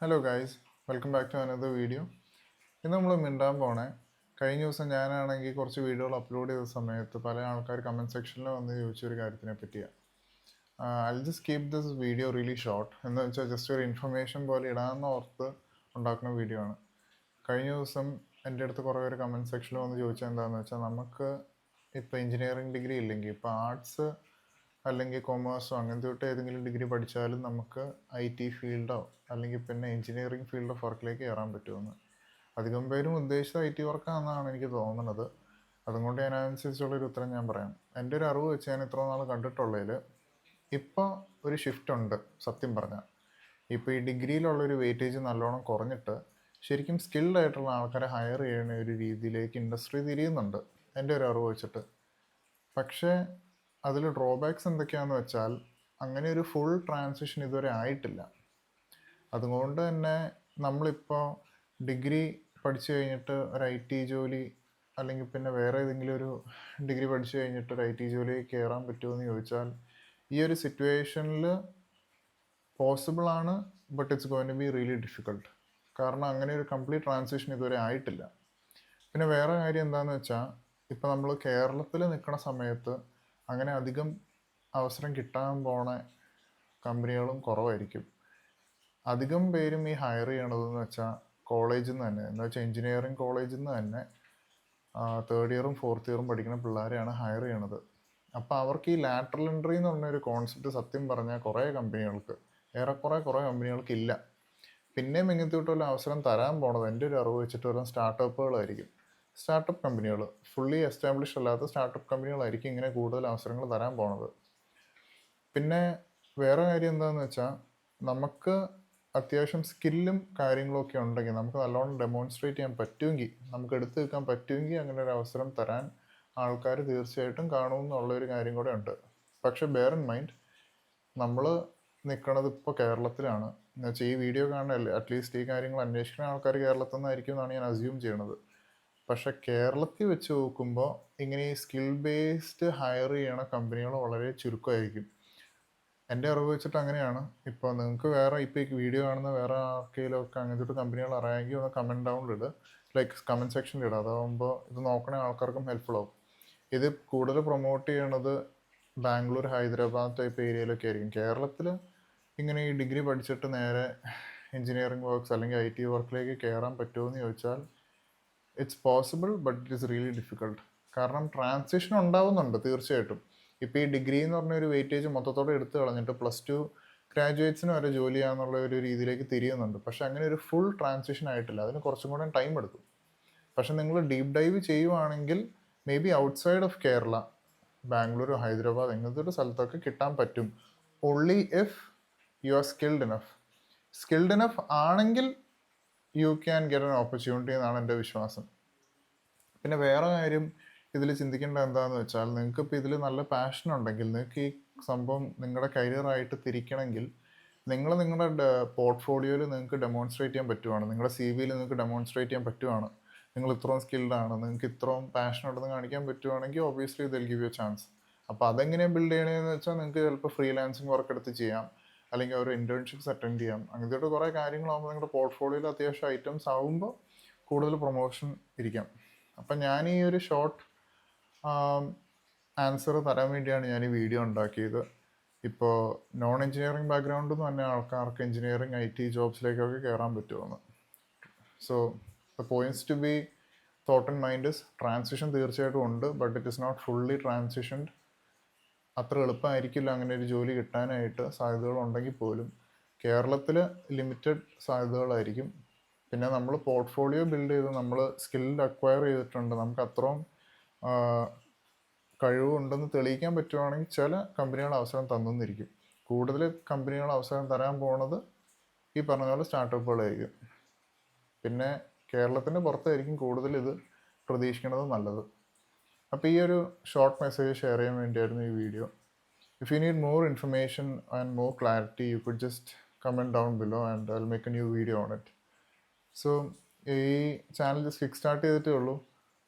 Hello guys, welcome back to another video. ഇന്ന് നമ്മൾ മിണ്ടാൻ പോണേ കഴിഞ്ഞ ദിവസം ഞാനാണെങ്കിൽ കുറച്ച് വീഡിയോകൾ അപ്ലോഡ് ചെയ്ത സമയത്ത് പല ആൾക്കാർ കമൻറ്റ് സെക്ഷനിൽ വന്ന് ചോദിച്ചൊരു കാര്യത്തിനെ പറ്റിയാണ്. I just keep this video really short എന്ന് വെച്ചാൽ ജസ്റ്റ് ഒരു ഇൻഫർമേഷൻ പോലെ ഇടാമെന്ന് ഓർത്ത് ഉണ്ടാക്കുന്ന വീഡിയോ ആണ്. കഴിഞ്ഞ ദിവസം എൻ്റെ അടുത്ത് കുറേ പേര് കമൻറ്റ് സെക്ഷനിൽ വന്ന് ചോദിച്ചാൽ എന്താണെന്ന് വെച്ചാൽ നമുക്ക് ഇപ്പോൾ എഞ്ചിനീയറിംഗ് ഡിഗ്രി ഇല്ലെങ്കിൽ ഇപ്പോൾ ആർട്സ് അല്ലെങ്കിൽ കൊമേഴ്സോ അങ്ങനത്തെ തൊട്ട് ഏതെങ്കിലും ഡിഗ്രി പഠിച്ചാലും നമുക്ക് IT ഫീൽഡോ അല്ലെങ്കിൽ പിന്നെ എഞ്ചിനീയറിംഗ് ഫീൽഡ് ഓഫ് വർക്കിലേക്ക് കയറാൻ പറ്റുമെന്ന്. അധികം പേരും ഉദ്ദേശിച്ച IT വർക്കാണെന്നാണ് എനിക്ക് തോന്നുന്നത്. അതുകൊണ്ട് ഞാൻ അതനുസരിച്ചുള്ളൊരു ഉത്തരം ഞാൻ പറയാം. എൻ്റെ ഒരു അറിവ് വെച്ച് ഞാൻ ഇത്ര നാൾ കണ്ടിട്ടുള്ളതിൽ ഇപ്പോൾ ഒരു ഷിഫ്റ്റ് ഉണ്ട്. സത്യം പറഞ്ഞാൽ ഇപ്പോൾ ഈ ഡിഗ്രിയിലുള്ളൊരു വെയിറ്റേജ് നല്ലോണം കുറഞ്ഞിട്ട് ശരിക്കും സ്കിൽഡ് ആയിട്ടുള്ള ആൾക്കാരെ ഹയർ ചെയ്യുന്ന ഒരു രീതിയിലേക്ക് ഇൻഡസ്ട്രി തിരിയുന്നുണ്ട് എൻ്റെ ഒരു അറിവ് വെച്ചിട്ട്. പക്ഷേ അതിൽ ഡ്രോബാക്സ് എന്തൊക്കെയാണെന്ന് വെച്ചാൽ അങ്ങനെ ഒരു ഫുൾ ട്രാൻസിഷൻ ഇതുവരെ ആയിട്ടില്ല. അതുകൊണ്ട് തന്നെ നമ്മളിപ്പോൾ ഡിഗ്രി പഠിച്ചു കഴിഞ്ഞിട്ട് ഒരു IT ജോലി അല്ലെങ്കിൽ പിന്നെ വേറെ ഏതെങ്കിലും ഒരു ഡിഗ്രി പഠിച്ചു കഴിഞ്ഞിട്ട് ഒരു IT ജോലി കയറാൻ പറ്റുമെന്ന് ചോദിച്ചാൽ ഈ ഒരു സിറ്റുവേഷനിൽ പോസിബിൾ ആണ്, but it's going to be really difficult. കാരണം അങ്ങനെ ഒരു കംപ്ലീറ്റ് ട്രാൻസിഷൻ ഇതുവരെ ആയിട്ടില്ല. പിന്നെ വേറെ കാര്യം എന്താണെന്ന് വെച്ചാൽ ഇപ്പോൾ നമ്മൾ കേരളത്തിൽ നിൽക്കുന്ന സമയത്ത് അങ്ങനെ അധികം അവസരം കിട്ടാൻ പോണ കമ്പനികളും കുറവായിരിക്കും. അധികം പേരും ഈ ഹയർ ചെയ്യണതെന്ന് വെച്ചാൽ കോളേജിൽ നിന്ന് തന്നെ, എന്ന് വെച്ചാൽ എഞ്ചിനീയറിംഗ് കോളേജിൽ നിന്ന് തന്നെ 3rd ഇയറും 4th ഇയറും പഠിക്കുന്ന പിള്ളേരെയാണ് ഹയർ ചെയ്യണത്. അപ്പോൾ അവർക്ക് ഈ ലാറ്ററൽ എൻട്രി എന്ന് പറഞ്ഞൊരു കോൺസെപ്റ്റ് സത്യം പറഞ്ഞാൽ ഏറെക്കുറെ കമ്പനികൾക്ക് ഇല്ല. പിന്നെയും ഇങ്ങനത്തെ വല്ല അവസരം തരാൻ പോണത് എൻ്റെ ഒരു അറിവ് വെച്ചിട്ട് വല്ല സ്റ്റാർട്ടപ്പുകളായിരിക്കും. സ്റ്റാർട്ടപ്പ് കമ്പനികൾ, ഫുള്ളി എസ്റ്റാബ്ലിഷ് അല്ലാത്ത സ്റ്റാർട്ടപ്പ് കമ്പനികളായിരിക്കും ഇങ്ങനെ കൂടുതൽ അവസരങ്ങൾ തരാൻ പോണത്. പിന്നെ വേറെ കാര്യം എന്താണെന്ന് വെച്ചാൽ നമുക്ക് അത്യാവശ്യം സ്കില്ലും കാര്യങ്ങളൊക്കെ ഉണ്ടെങ്കിൽ, നമുക്ക് നല്ലോണം ഡെമോൺസ്ട്രേറ്റ് ചെയ്യാൻ പറ്റുമെങ്കിൽ, നമുക്ക് എടുത്തു വെക്കാൻ പറ്റുമെങ്കിൽ അങ്ങനെ ഒരു അവസരം തരാൻ ആൾക്കാർ തീർച്ചയായിട്ടും കാണുമെന്നുള്ളൊരു കാര്യം കൂടെ ഉണ്ട്. പക്ഷെ ബെയർ ഇൻ മൈൻഡ്, നമ്മൾ നിൽക്കുന്നത് ഇപ്പോൾ കേരളത്തിലാണ്. എന്ന് വെച്ചാൽ ഈ വീഡിയോ കാണുന്നതല്ലേ, അറ്റ്ലീസ്റ്റ് ഈ കാര്യങ്ങൾ അന്വേഷിക്കുന്ന ആൾക്കാർ കേരളത്തിൽ നിന്നായിരിക്കും എന്നാണ് ഞാൻ അസ്യൂം ചെയ്യണത്. പക്ഷെ കേരളത്തിൽ വെച്ച് നോക്കുമ്പോൾ ഇങ്ങനെ ഈ സ്കിൽ ബേസ്ഡ് ഹയർ ചെയ്യണ കമ്പനികൾ വളരെ ചുരുക്കമായിരിക്കും. എൻ്റെ അറിവ് വെച്ചിട്ട് അങ്ങനെയാണ്. ഇപ്പോൾ നിങ്ങൾക്ക് വേറെ ഇപ്പോൾ ഈ വീഡിയോ കാണുന്ന വേറെ ആർക്കെങ്കിലും ഒക്കെ അങ്ങനത്തെ കമ്പനികൾ അറിയാമെങ്കിൽ ഒന്ന് കമൻറ്റ് ഡൗണിലിട്, ലൈക്ക് കമൻറ്റ് സെക്ഷനിൽ ഇടുക. അതാകുമ്പോൾ ഇത് നോക്കണ ആൾക്കാർക്കും ഹെൽപ്ഫുൾ ആവും. ഇത് കൂടുതൽ പ്രൊമോട്ട് ചെയ്യണത് ബാംഗ്ലൂർ, ഹൈദരാബാദ് ടൈപ്പ് ഏരിയയിലൊക്കെ ആയിരിക്കും. കേരളത്തിൽ ഇങ്ങനെ ഈ ഡിഗ്രി പഠിച്ചിട്ട് നേരെ എഞ്ചിനീയറിംഗ് വർക്ക്സ് അല്ലെങ്കിൽ IT വർക്കിലേക്ക് കയറാൻ പറ്റുമോ എന്ന് ചോദിച്ചാൽ it's possible, but it is really difficult. കാരണം ട്രാൻസിഷൻ ഉണ്ടാവുന്നുണ്ട് തീർച്ചയായിട്ടും. ഇപ്പോൾ ഈ ഡിഗ്രി എന്ന് പറഞ്ഞ ഒരു വെയിറ്റേജ് മൊത്തത്തോടെ എടുത്തു കളഞ്ഞിട്ട് +2 ഗ്രാജുവേറ്റ്സിന് വരെ ജോലി ചെയ്യാന്നുള്ള ഒരു രീതിയിലേക്ക് തിരിയുന്നുണ്ട്. പക്ഷെ അങ്ങനെ ഒരു ഫുൾ ട്രാൻസിഷൻ ആയിട്ടില്ല. അതിന് കുറച്ചും കൂടെ ടൈം എടുക്കും. പക്ഷെ നിങ്ങൾ ഡീപ്പ് ഡൈവ് ചെയ്യുവാണെങ്കിൽ maybe outside of Kerala, Bangalore, Hyderabad ഇങ്ങനത്തെ ഒരു സ്ഥലത്തൊക്കെ കിട്ടാൻ പറ്റും. Only if you are skilled enough ആണെങ്കിൽ you can get an opportunity എന്നാണ് എൻ്റെ വിശ്വാസം. പിന്നെ വേറെ കാര്യം ഇതിൽ ചിന്തിക്കേണ്ടത് എന്താണെന്ന് വെച്ചാൽ, നിങ്ങൾക്ക് ഇപ്പോൾ ഇതിൽ നല്ല പാഷൻ ഉണ്ടെങ്കിൽ, നിങ്ങൾക്ക് ഈ സംഭവം നിങ്ങളുടെ കരിയറായിട്ട് തിരിക്കണമെങ്കിൽ നിങ്ങളുടെ പോർട്ട്ഫോളിയോയിൽ നിങ്ങൾക്ക് ഡെമോൺസ്ട്രേറ്റ് ചെയ്യാൻ പറ്റുവാണ്, നിങ്ങളുടെ CV നിങ്ങൾക്ക് ഡെമോൺസ്ട്രേറ്റ് ചെയ്യാൻ പറ്റുവാണ്, നിങ്ങൾ ഇത്രയും സ്കിൽഡാണ്, നിങ്ങൾക്ക് ഇത്രയും പാഷൻ ഉണ്ടെന്ന് കാണിക്കാൻ പറ്റുവാണെങ്കിൽ obviously they'll give you chance. അപ്പോൾ അതെങ്ങനെയാണ് ബിൽഡ് ചെയ്യണമെന്ന് വെച്ചാൽ നിങ്ങൾക്ക് ചിലപ്പോൾ ഫ്രീലാൻസിങ് വർക്ക് എടുത്ത് ചെയ്യാം, അല്ലെങ്കിൽ ഒരു ഇൻറ്റേൺഷിപ്സ് അറ്റൻഡ് ചെയ്യാം. അങ്ങനത്തെ കുറേ കാര്യങ്ങളാകുമ്പോൾ നിങ്ങളുടെ പോർട്ട്ഫോളിയോയിൽ അത്യാവശ്യം ഐറ്റംസ് ആകുമ്പോൾ കൂടുതൽ പ്രൊമോഷൻ ഇരിക്കാം. അപ്പം ഞാൻ ഈ ഒരു ഷോർട്ട് ആൻസർ തരാൻ വേണ്ടിയാണ് ഞാൻ ഈ വീഡിയോ ഉണ്ടാക്കിയത്. ഇപ്പോൾ നോൺ എഞ്ചിനീയറിംഗ് ബാക്ക്ഗ്രൗണ്ടിൽ നിന്ന് തന്നെ ആൾക്കാർക്ക് എഞ്ചിനീയറിംഗ് IT ജോബ്സിലേക്കൊക്കെ കയറാൻ പറ്റുമെന്ന്. So the points to be thought in mind is, transition തീർച്ചയായിട്ടും ഉണ്ട്, but it is not fully transitioned. അത്ര എളുപ്പമായിരിക്കില്ല അങ്ങനെ ഒരു ജോലി കിട്ടാനായിട്ട്. സാധ്യതകളുണ്ടെങ്കിൽ പോലും കേരളത്തിൽ ലിമിറ്റഡ് സാധ്യതകളായിരിക്കും. പിന്നെ നമ്മൾ പോർട്ട്ഫോളിയോ ബിൽഡ് ചെയ്ത് നമ്മൾ സ്കില്ല് അക്വയർ ചെയ്തിട്ടുണ്ട്, നമുക്ക് അത്രയും കഴിവുണ്ടെന്ന് തെളിയിക്കാൻ പറ്റുവാണെങ്കിൽ ചില കമ്പനികൾ അവസരം തന്നിരിക്കും. കൂടുതൽ കമ്പനികൾ അവസരം തരാൻ പോണത് ഈ പറഞ്ഞ പോലെ സ്റ്റാർട്ടപ്പുകളായിരിക്കും. പിന്നെ കേരളത്തിൻ്റെ പുറത്തായിരിക്കും കൂടുതൽ ഇത് പ്രതീക്ഷിക്കുന്നത് നല്ലത്. അപ്പോൾ ഈ ഒരു ഷോർട്ട് മെസ്സേജ് ഷെയർ ചെയ്യാൻ വേണ്ടിയായിരുന്നു ഈ video. If you need more information and more clarity, you could just comment down below and I will make A new video on it. So ഈ ചാനൽ ജസ്റ്റ് കിക്ക് സ്റ്റാർട്ട് ചെയ്തിട്ടേ ഉള്ളൂ.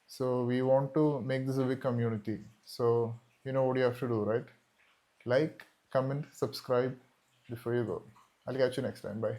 So we want to make this a big community. So you know what you have to do, right? Like, comment, subscribe before you go. I'll catch you next time. Bye.